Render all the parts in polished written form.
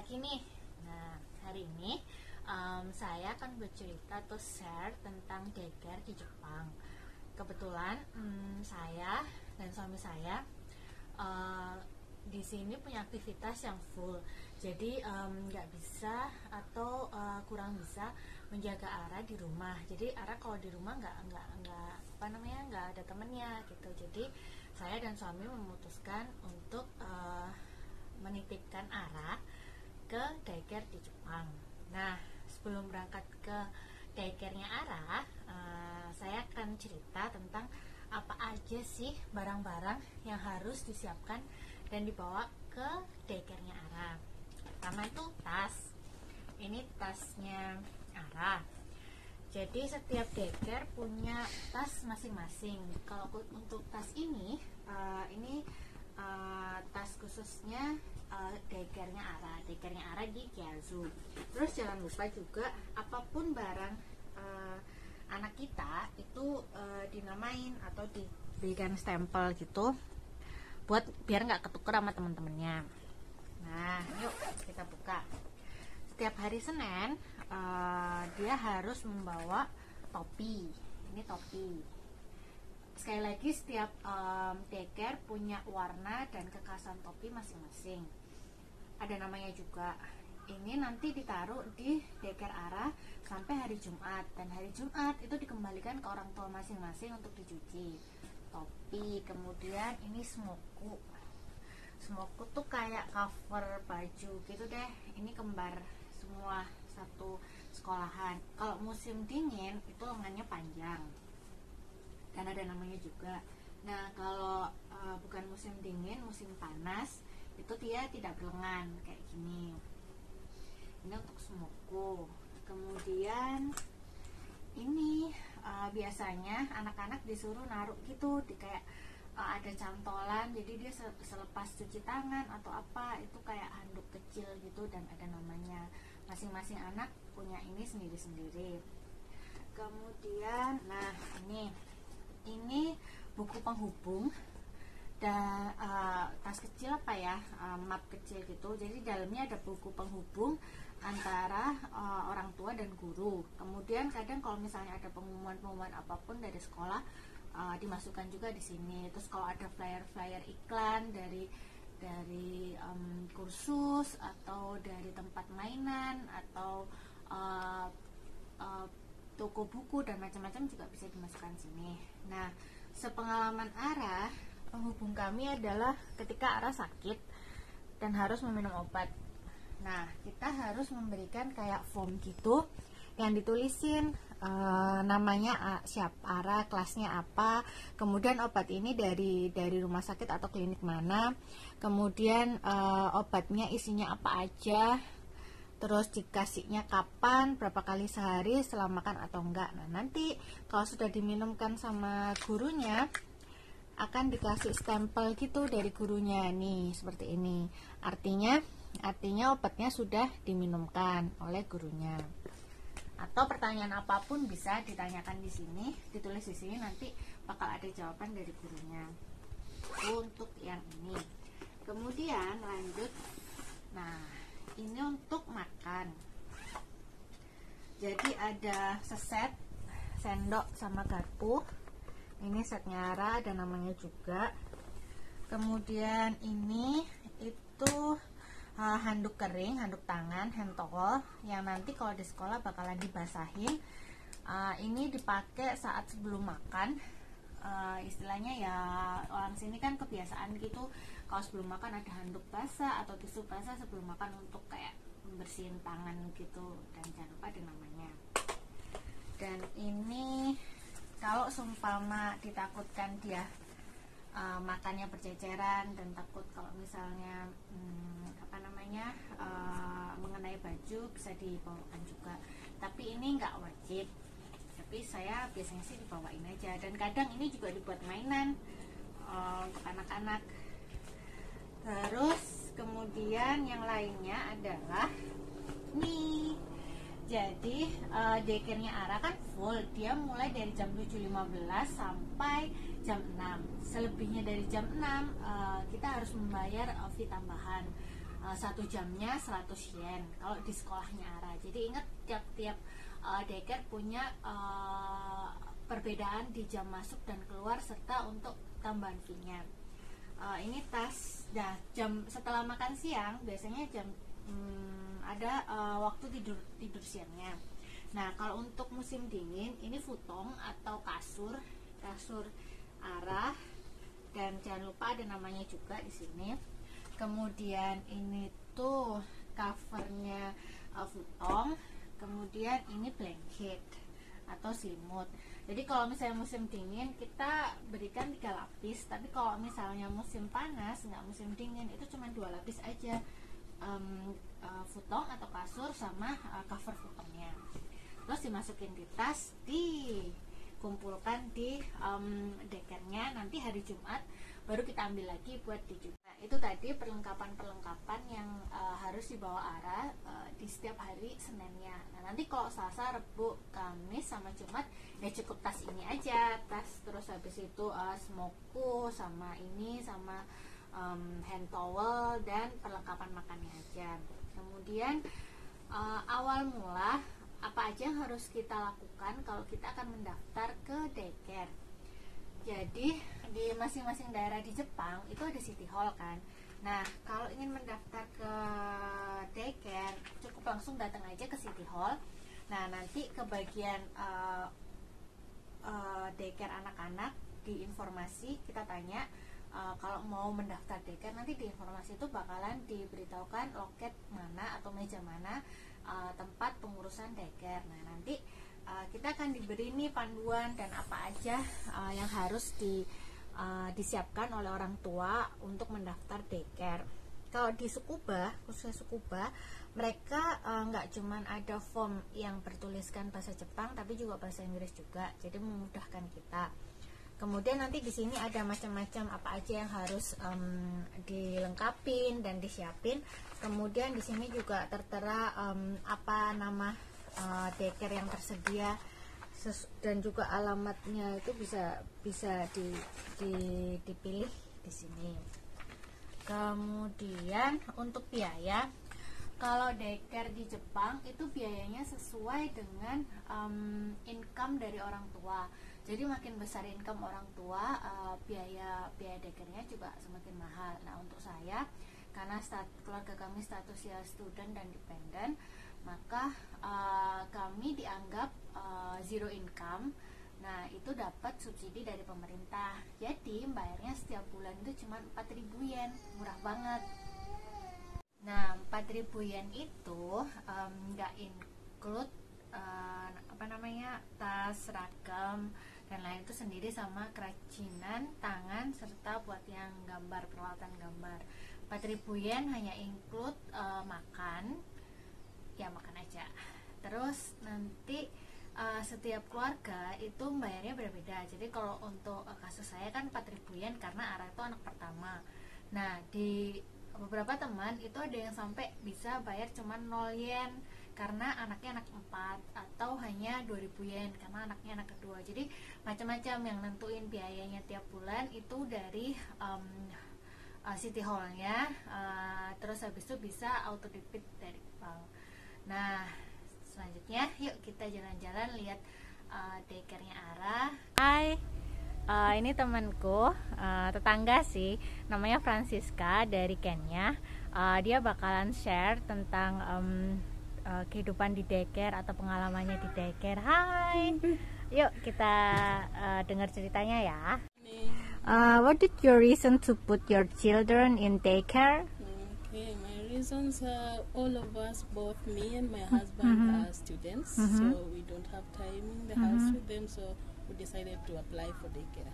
lagi nih. Nah, hari ini saya akan bercerita atau share tentang daycare di Jepang. Kebetulan saya dan suami saya di sini punya aktivitas yang full, jadi nggak bisa atau kurang bisa menjaga Ara di rumah. Jadi Ara kalau di rumah nggak ada temennya gitu. Jadi saya dan suami memutuskan untuk menitipkan Ara ke daycare di Jepang. Nah, sebelum berangkat ke daycare-nya Ara, saya akan cerita tentang apa aja sih barang-barang yang harus disiapkan dan dibawa ke daycare-nya Ara. Pertama itu tas. Ini tasnya Ara. Jadi setiap daycare punya tas masing-masing. Kalau untuk tas ini tas khususnya daycare-nya Ara. Daycare-nya Ara di Kiazu. Terus jangan lupa juga apapun barang anak kita itu dinamain atau diberikan stempel gitu, buat biar nggak ketuker sama teman-temannya. Nah, yuk kita buka. Setiap hari Senin dia harus membawa topi. Ini topi. Sekali lagi, setiap daycare punya warna dan kekhasan topi masing-masing. Ada namanya juga. Ini nanti ditaruh di daycare Ara sampai hari Jumat, dan hari Jumat itu dikembalikan ke orang tua masing-masing untuk dicuci. Topi, kemudian ini smoku. Smoku tuh kayak cover baju gitu deh. Ini kembar semua, satu sekolahan. Kalau musim dingin itu lengannya panjang, kan ada namanya juga. Nah, kalau bukan musim dingin, musim panas, itu dia tidak berlengan kayak gini. Ini untuk smoku. Kemudian ini biasanya anak-anak disuruh naruh gitu di kayak ada cantolan, jadi dia selepas cuci tangan atau apa itu kayak handuk kecil gitu, dan ada namanya. Masing-masing anak punya ini sendiri-sendiri. Kemudian nah ini buku penghubung dan tas kecil apa ya, map kecil gitu. Jadi dalamnya ada buku penghubung antara orang tua dan guru. Kemudian kadang kalau misalnya ada pengumuman apapun dari sekolah, dimasukkan juga di sini. Terus kalau ada flyer iklan dari kursus atau dari tempat mainan atau toko buku dan macam-macam juga bisa dimasukkan sini. Nah, sepengalaman Ara, penghubung kami adalah ketika Ara sakit dan harus meminum obat. Nah, kita harus memberikan kayak form gitu yang ditulisin namanya siapa Ara, kelasnya apa, kemudian obat ini dari rumah sakit atau klinik mana, kemudian obatnya isinya apa aja, terus dikasihnya kapan, berapa kali sehari, setelah makan atau enggak. Nah, nanti kalau sudah diminumkan sama gurunya akan dikasih stempel gitu dari gurunya nih, seperti ini. Artinya obatnya sudah diminumkan oleh gurunya. Atau pertanyaan apapun bisa ditanyakan di sini, ditulis di sini, nanti bakal ada jawaban dari gurunya. Untuk yang ini. Kemudian lanjut. Nah, ini untuk makan. Jadi ada seset sendok sama garpu. Ini setnya Ara, ada namanya juga. Kemudian ini itu handuk kering, handuk tangan, hand towel yang nanti kalau di sekolah bakalan dibasahin. Ini dipakai saat sebelum makan. Istilahnya ya, orang sini kan kebiasaan gitu, kalau sebelum makan ada handuk basah atau tisu basah sebelum makan untuk kayak membersihin tangan gitu, dan jangan lupa ada namanya. Dan ini kalau seumpama ditakutkan dia makannya berceceran dan takut kalau misalnya mengenai baju, bisa dibawakan juga. Tapi ini nggak wajib, tapi saya biasanya sih dibawain aja. Dan kadang ini juga dibuat mainan untuk anak-anak. Terus kemudian yang lainnya adalah nih. Jadi daycare-nya Ara kan full, dia mulai dari jam 7.15 sampai jam 6. Selebihnya dari jam 6 kita harus membayar fee tambahan. 1 jamnya 100 yen kalau di sekolahnya ARA. Jadi ingat tiap-tiap daycare punya perbedaan di jam masuk dan keluar serta untuk tambahan fee-nya. Ini tas. Nah, jam setelah makan siang biasanya ada waktu tidur siangnya. Nah, kalau untuk musim dingin ini futong atau kasur ARA, dan jangan lupa ada namanya juga di sini. Kemudian ini tuh covernya futong, kemudian ini blanket atau selimut. Jadi kalau misalnya musim dingin kita berikan 3 lapis, tapi kalau misalnya musim panas nggak musim dingin itu cuma 2 lapis aja, futong atau kasur sama cover futongnya. Terus dimasukin di tas, dikumpulkan di daycare-nya. Nanti hari Jumat baru kita ambil lagi buat dijual. Nah, itu tadi perlengkapan yang harus dibawa ARA di setiap hari Seninnya. Nah, nanti kalau Selasa, Rabu, Kamis sama Jumat ya cukup tas ini aja, tas. Terus habis itu smoku sama ini sama hand towel dan perlengkapan makannya aja. Kemudian awal mula apa aja yang harus kita lakukan kalau kita akan mendaftar ke daycare. Jadi di masing-masing daerah di Jepang itu ada city hall kan. Nah, kalau ingin mendaftar ke daycare cukup langsung datang aja ke city hall. Nah, nanti ke bagian daycare anak-anak di informasi kita tanya kalau mau mendaftar daycare, nanti di informasi itu bakalan diberitahukan loket mana atau meja mana tempat pengurusan daycare. Nah, nanti kita akan diberi nih panduan dan apa aja yang harus disiapkan oleh orang tua untuk mendaftar daycare. Kalau di Tsukuba, khususnya Tsukuba, mereka nggak cuman ada form yang bertuliskan bahasa Jepang, tapi juga bahasa Inggris juga, jadi memudahkan kita. Kemudian nanti di sini ada macam-macam apa aja yang harus dilengkapin dan disiapin. Kemudian di sini juga tertera apa nama daycare yang tersedia dan juga alamatnya itu bisa dipilih di sini. Kemudian untuk biaya, kalau daycare di Jepang itu biayanya sesuai dengan income dari orang tua. Jadi makin besar income orang tua, biaya daycare-nya juga semakin mahal. Nah, untuk saya karena keluarga kami statusnya student dan dependent, maka kami dianggap zero income. Nah, itu dapat subsidi dari pemerintah. Jadi bayarnya setiap bulan itu cuma 4.000 yen, murah banget. Nah, 4.000 yen itu nggak include tas, seragam dan lain itu sendiri sama kerajinan tangan serta buat yang gambar, peralatan gambar. 4.000 yen hanya include makan aja. Terus nanti setiap keluarga itu bayarnya berbeda. Jadi kalau untuk kasus saya kan 4.000 yen karena ARA itu anak pertama. Nah, di beberapa teman itu ada yang sampai bisa bayar cuma 0 yen karena anaknya anak 4, atau hanya 2.000 yen karena anaknya anak kedua. Jadi macam-macam yang nentuin biayanya tiap bulan itu dari city hall-nya, terus habis itu bisa auto debit dari bank. Nah, selanjutnya yuk kita jalan-jalan lihat daycare-nya ARA. Hai, ini temanku, tetangga sih, namanya Francisca dari Kenya. Dia bakalan share tentang kehidupan di daycare atau pengalamannya di daycare. Hai, yuk kita dengar ceritanya ya. What did your reason to put your children in daycare? Okay, my reasons are all of us, both me and my husband, are students, so we don't have time in the house with them, so we decided to apply for daycare.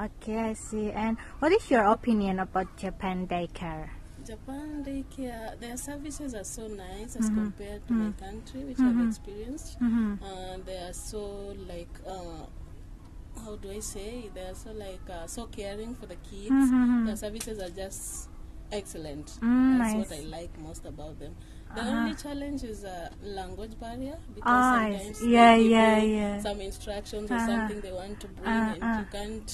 Okay, I see. And what is your opinion about Japan daycare? Japan daycare, their services are so nice as compared to my country, which I've experienced. They are so like, how do I say? They are so like so caring for the kids. Their services are just excellent. That's what I like most about them. The only challenge is a language barrier, because sometimes they give you some instructions or something they want to bring, and you can't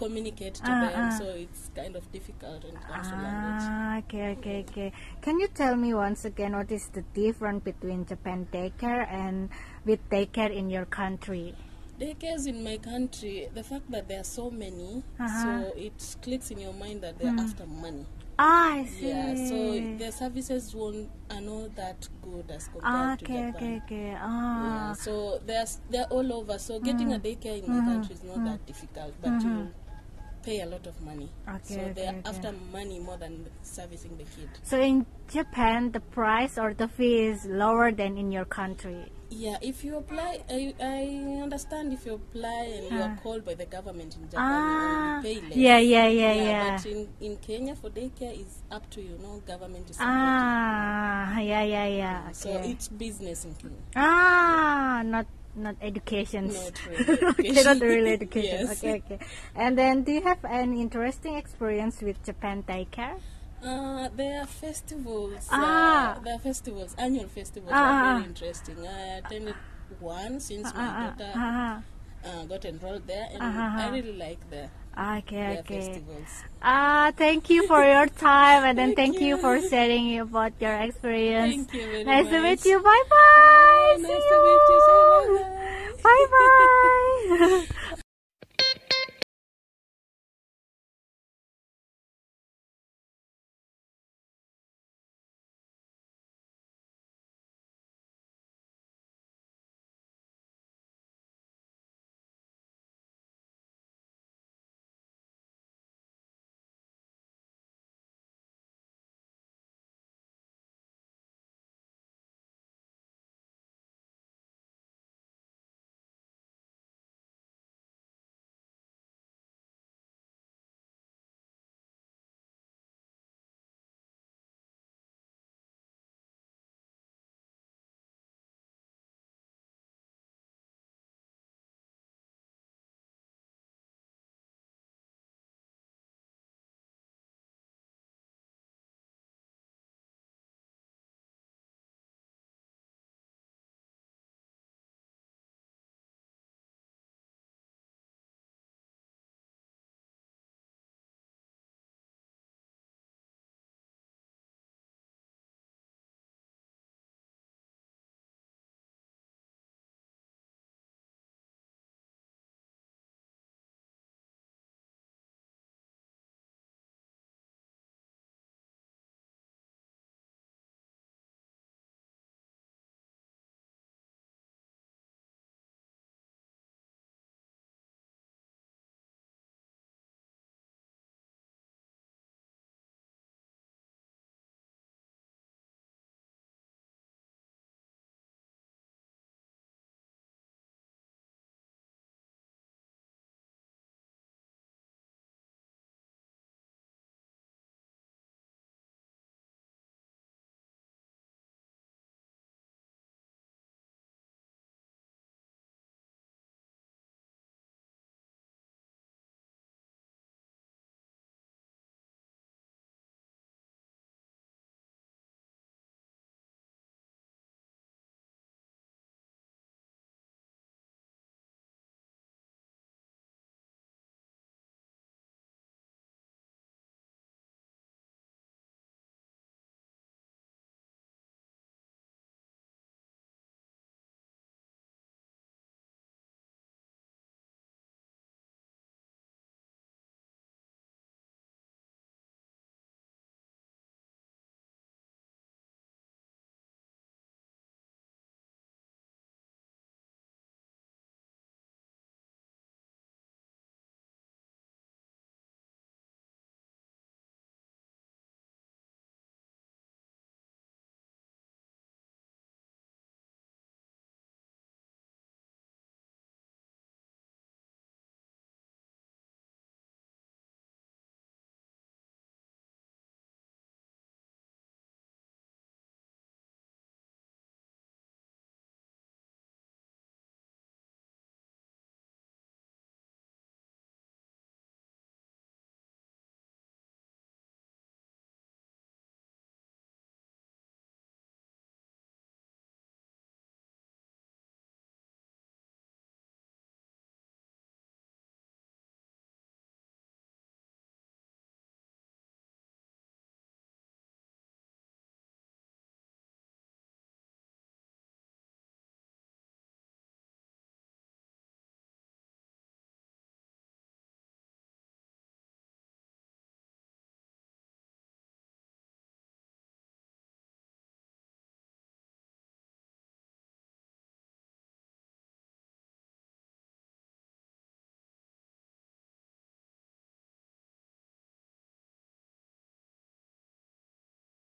communicate to them, so it's kind of difficult when it comes to language. Okay. Can you tell me once again what is the difference between Japan daycare and with daycare in your country? Daycares in my country, the fact that there are so many, so it clicks in your mind that they're after money. I see. Yeah, so the services are not that good as compared to Japan. Yeah, so they're all over. So getting a daycare in my country is not that difficult, but you pay a lot of money. So they're after money more than servicing the kid. So in Japan, the price or the fee is lower than in your country. Yeah, if you apply, I understand if you apply and you are called by the government in Japan, you pay less. Yeah. But in Kenya, for daycare, is up to government is Yeah. So it's business in Kenya. Not education. Not really education. Not really education. Yes. Okay. And then, do you have any interesting experience with Japan daycare? There are festivals. Annual festivals are very interesting. I attended one since my daughter got enrolled there, and I really like their festivals. Thank you for your time, and then thank you for sharing about your experience. Thank you very nice much. to meet you. Bye bye. Nice to meet you. Say bye bye. Bye bye.